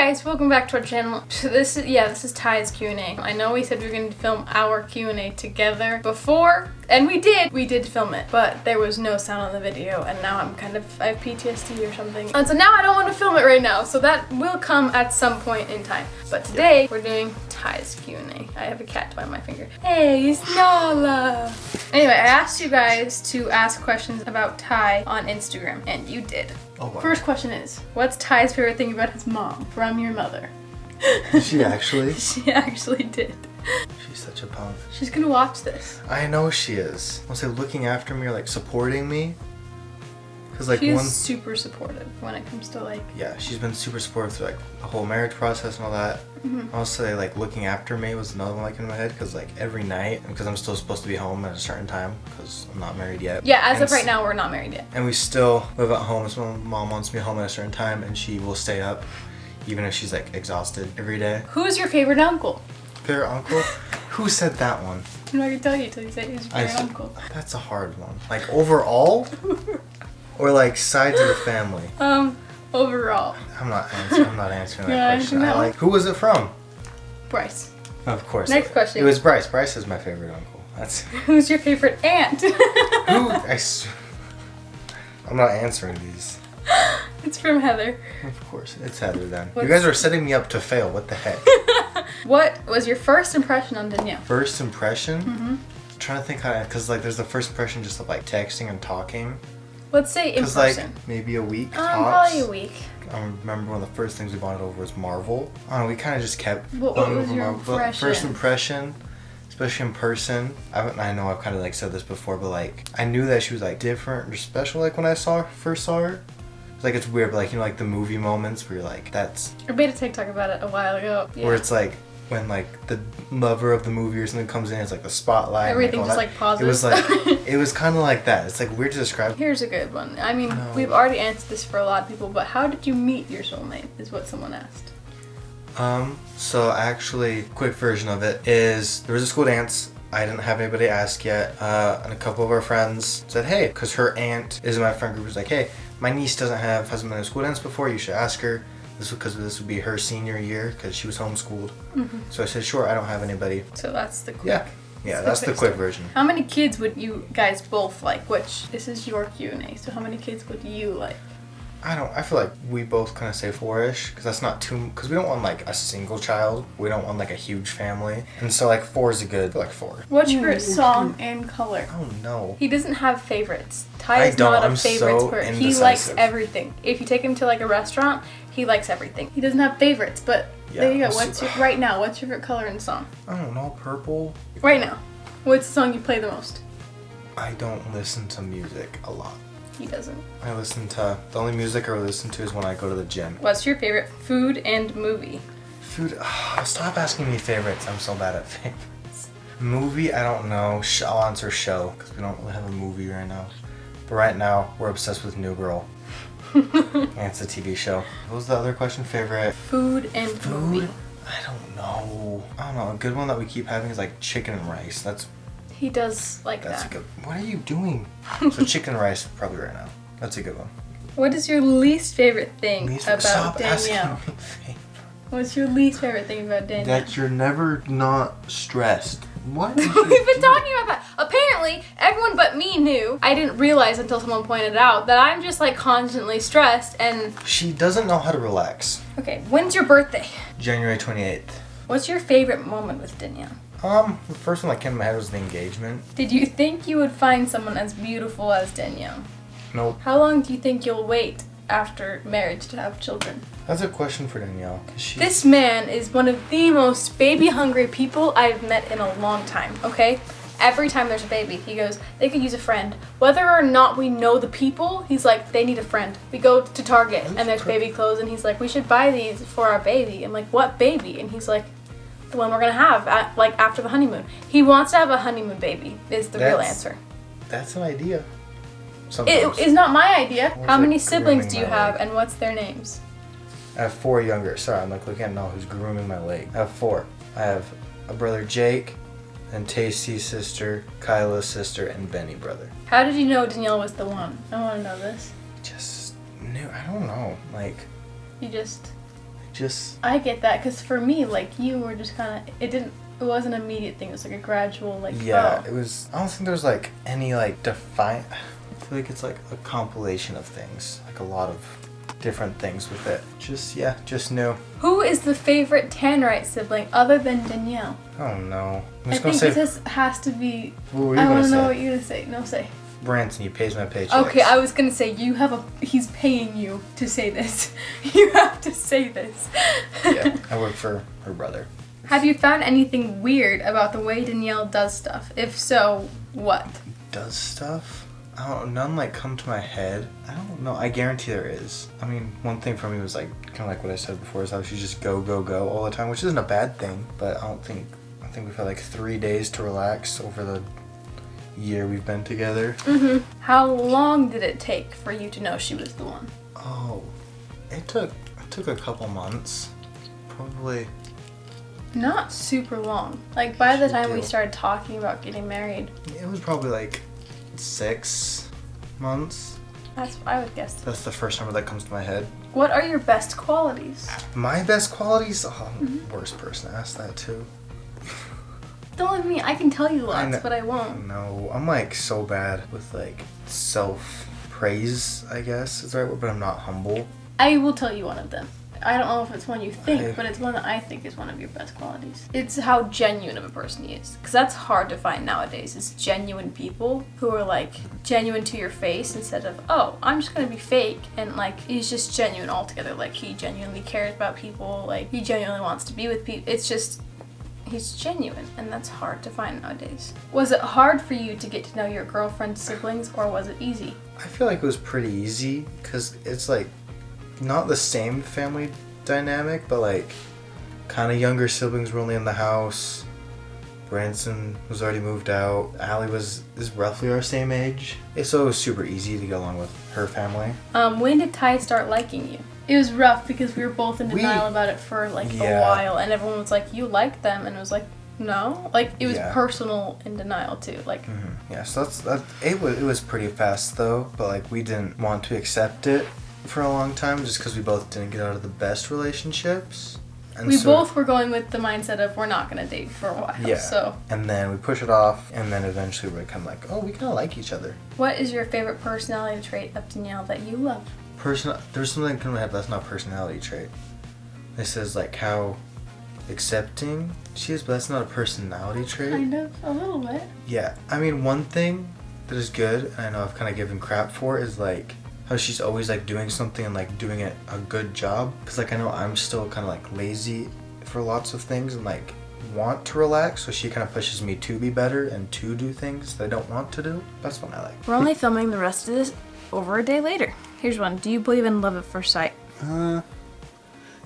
guys, welcome back to our channel. This is Ty's Q&A. I know we said we were going to film our Q&A together before, and we did film it, but there was no sound on the video, and now I have PTSD or something. And so now I don't want to film it right now, so that will come at some point in time. But today, we're doing Ty's Q&A. I have a cat by my finger. Hey, it's Nala! Anyway, I asked you guys to ask questions about Ty on Instagram, and you did. Oh, wow. First question is, what's Ty's favorite thing about his mom from your mother? Did she actually? She actually did. She's such a punk. She's gonna watch this. I know she is. I'll say looking after me or like supporting me. Cause like she's super supportive when it comes to like. Yeah, she's been super supportive through like the whole marriage process and all that. I'll say like looking after me was another one like in my head because like every night, because I'm still supposed to be home at a certain time because I'm not married yet. Yeah, as of right now we're not married yet. And we still live at home, so my mom wants me home at a certain time and she will stay up even if she's like exhausted every day. Who's your favorite uncle? Favorite uncle? Who said that one? I'm not gonna tell you until you say who's your favorite uncle. That's a hard one. Like overall? Or like sides of the family? Overall. I'm not answering that question. No. Who was it from? Bryce. Of course. Next question. It was Bryce. Bryce is my favorite uncle. That's. Who's your favorite aunt? I'm not answering these. It's from Heather. Of course, it's Heather then. You guys are setting me up to fail. What the heck? What was your first impression on Danielle? First impression? I'm trying to think how, because like there's the first impression just of like texting and talking. Let's say in person. Like maybe a week tops. Probably a week. I remember one of the first things we bonded over was Marvel. I don't know, we kind of just kept what was your impression? First impression, especially in person, I know I've kind of like said this before, but like I knew that she was like different or special like when I first saw her. Like it's weird, but like, you know, like the movie moments where you're like, that's... I made a TikTok about it a while ago. Yeah. Where it's like, when like the lover of the movie or something comes in, it's like the spotlight. Everything and, just like pauses. It was like, it was kind of like that. It's like weird to describe. Here's a good one. I mean, we've already answered this for a lot of people, but how did you meet your soulmate is what someone asked. So actually, quick version of it is, there was a school dance. I didn't have anybody ask yet, and a couple of our friends said, hey, because her aunt is in my friend group, was like, hey, my niece hasn't been to a school dance before, you should ask her. Because this would be her senior year, because she was homeschooled. So I said, sure, I don't have anybody. So that's the quick. Yeah, that's the quick version. How many kids would you guys both like? This is your Q&A, so how many kids would you like? I feel like we both kind of say 4-ish, because that's not too, because we don't want like a single child. We don't want like a huge family. And so like 4 is a good, like 4. What's your favorite song and color? Oh no. He doesn't have favorites. Ty is not a favorites person. He likes everything. If you take him to like a restaurant, he likes everything. He doesn't have favorites, but there you go. What's your favorite color and song? I don't know, purple. Right now. What's the song you play the most? I don't listen to music a lot. He doesn't. The only music I listen to is when I go to the gym. What's your favorite food and movie? Food, stop asking me favorites. I'm so bad at favorites. Movie, I don't know. I'll answer show, because we don't really have a movie right now. But right now, we're obsessed with New Girl. And it's a TV show. What was the other question? Favorite? Food and movie. I don't know. A good one that we keep having is like chicken and rice. He does like that's that. A good. What are you doing? So chicken and rice probably right now. That's a good one. What is your least favorite thing about stop Danielle? Asking me favorites. What's your least favorite thing about Danielle? That you're never not stressed. What? We've been talking about that. Apparently, everyone but me knew. I didn't realize until someone pointed out that I'm just like constantly stressed and... She doesn't know how to relax. Okay, when's your birthday? January 28th. What's your favorite moment with Danielle? The first one that came to my head was the engagement. Did you think you would find someone as beautiful as Danielle? Nope. How long do you think you'll wait after marriage to have children? That's a question for Danielle. This man is one of the most baby-hungry people I've met in a long time, okay? Every time there's a baby, he goes, they could use a friend. Whether or not we know the people, he's like, they need a friend. We go to Target and there's baby clothes and he's like, we should buy these for our baby. I'm like, what baby? And he's like, the one we're gonna have after the honeymoon. He wants to have a honeymoon baby is the real answer. That's an idea. It is not my idea. How many siblings do you have and what's their names? I have 4 younger. Sorry, I'm like looking at Noah who's grooming my leg. I have 4. I have a brother Jake, and Tasty's sister, Kyla's sister, and Benny brother. How did you know Danielle was the one? I want to know this. Just knew. I don't know. Like. You just. just I get that, because for me, like, you were just kind of, it wasn't an immediate thing. It was like a gradual, like, yeah. oh. It was. I don't think there was like any like define. I feel like it's like a compilation of things, like a lot of different things with it. Just new. Who is the favorite Tannerite sibling other than Danielle? Oh no. I'm I just gonna think say. this has to be. What were you I gonna want to know say? what you're gonna say. No, say. Branson, he pays my paychecks. Okay, I was gonna say he's paying you to say this. You have to say this. Yeah, I work for her brother. Have you found anything weird about the way Danielle does stuff? If so, what? Does stuff? I don't. None like come to my head. I don't know. I guarantee there is. I mean, one thing for me was like kind of like what I said before is how she just go all the time, which isn't a bad thing. But I think we've had like 3 days to relax over the year we've been together. Mm-hmm. How long did it take for you to know she was the one? Oh, it took a couple months, probably. Not super long. Like, by the time we Deal. started talking about getting married, It was probably like 6 months. I would guess. That's the first number that comes to my head. What are your best qualities? My best qualities? Oh, I'm the worst person to ask that too. Don't let me. I can tell you I lots, know- but I won't. No, I'm like so bad with like self-praise, I guess is the right word, but I'm not humble. I will tell you one of them. I don't know if it's one you think, Okay. but it's one that I think is one of your best qualities. It's how genuine of a person he is. Because that's hard to find nowadays, is genuine people who are like genuine to your face instead of, oh, I'm just gonna be fake. And like, he's just genuine altogether. Like, he genuinely cares about people. Like, he genuinely wants to be with people. It's just, he's genuine, and that's hard to find nowadays. Was it hard for you to get to know your girlfriend's siblings, or was it easy? I feel like it was pretty easy because it's like not the same family dynamic, but like kind of younger siblings were only in the house. Branson was already moved out. Allie is roughly our same age. So it was super easy to get along with her family. When did Ty start liking you? It was rough because we were both in denial about it for like a Yeah. while, and everyone was like, you like them, and it was like, no. Like, it was Yeah. personal in denial too. Like, Yeah, so it was pretty fast though, but like we didn't want to accept it for a long time just because we both didn't get out of the best relationships. And we so- both were going with the mindset of we're not gonna date for a while. Yeah. So, And then we push it off, and then eventually we're kind of like, oh, we kind of like each other. what is your favorite personality trait of Danielle that you love? There's something coming to my head, but that's not a personality trait. This is like how accepting she is, but that's not a personality trait. Kind of, a little bit. Yeah, I mean, one thing that is good, and I know I've kind of given crap for, is like how she's always like doing something and like doing it a good job. Because like I know I'm still kind of like lazy for lots of things and like want to relax, so she kind of pushes me to be better and to do things that I don't want to do. That's what I like. We're only filming the rest of this over a day later. Here's one. Do you believe in love at first sight?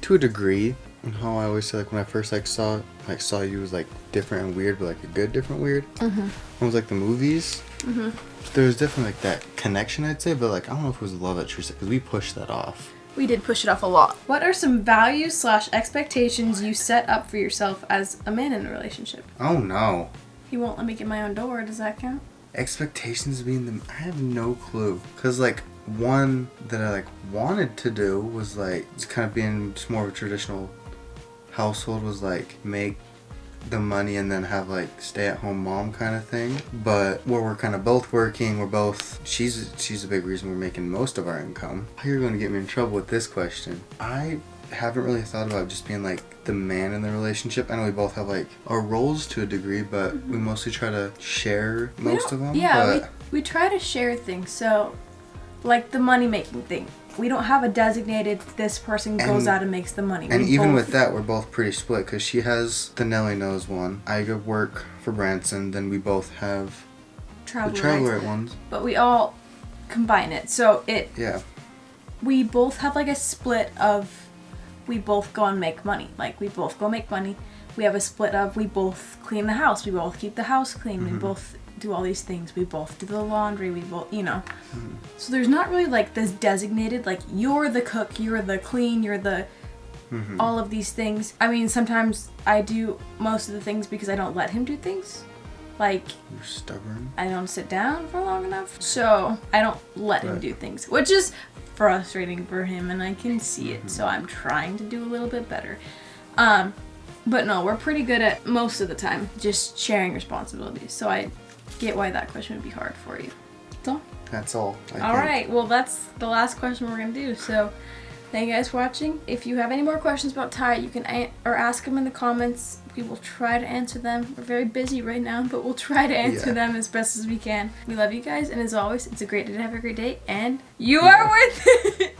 To a degree. And how I always say, like when I first saw you was like different and weird, but like a good different weird. Mm-hmm. It was like the movies. Mm-hmm. There was definitely like that connection, I'd say, but like I don't know if it was love at first sight because we pushed that off. We did push it off a lot. What are some values / expectations you set up for yourself as a man in a relationship? Oh no. You won't let me get my own door, does that count? Expectations being the, I have no clue. Cause like one that I like wanted to do was like just kind of being just more of a traditional household, was like make the money and then have like stay at home mom kind of thing. But where we're kind of both working, she's a big reason we're making most of our income. You're going to get me in trouble with this question. I haven't really thought about just being like the man in the relationship. I know we both have like our roles to a degree, but we mostly try to share most of them. Yeah, but we try to share things. So, like the money making thing. We don't have a designated, this person goes And- out and makes the money. And We even both- with that, we're both pretty split because she has the Nelly Knows one. I go work for Branson, then we both have the travel Traveler rights, ones. but we all combine it. So Yeah. we both have like a split of, we both go and make money. Like we both go make money. We have a split of, we both clean the house. We both keep the house clean. We both do all these things. We both do the laundry. We both, you know. So there's not really like this designated, like you're the cook, you're the clean, you're the all of these things. I mean, sometimes I do most of the things because I don't let him do things. Like, You're stubborn. I don't sit down for long enough, so I don't let him do things, which is frustrating for him, and I can see it. So I'm trying to do a little bit better. But no, we're pretty good at most of the time just sharing responsibilities. So I get why that question would be hard for you. So That's all. all right, well that's the last question we're gonna do. So thank you guys for watching. If you have any more questions about Ty, you can ask them in the comments. We will try to answer them. We're very busy right now, but we'll try to answer them as best as we can. We love you guys, and as always, it's a great day to have a great day, and you are worth it.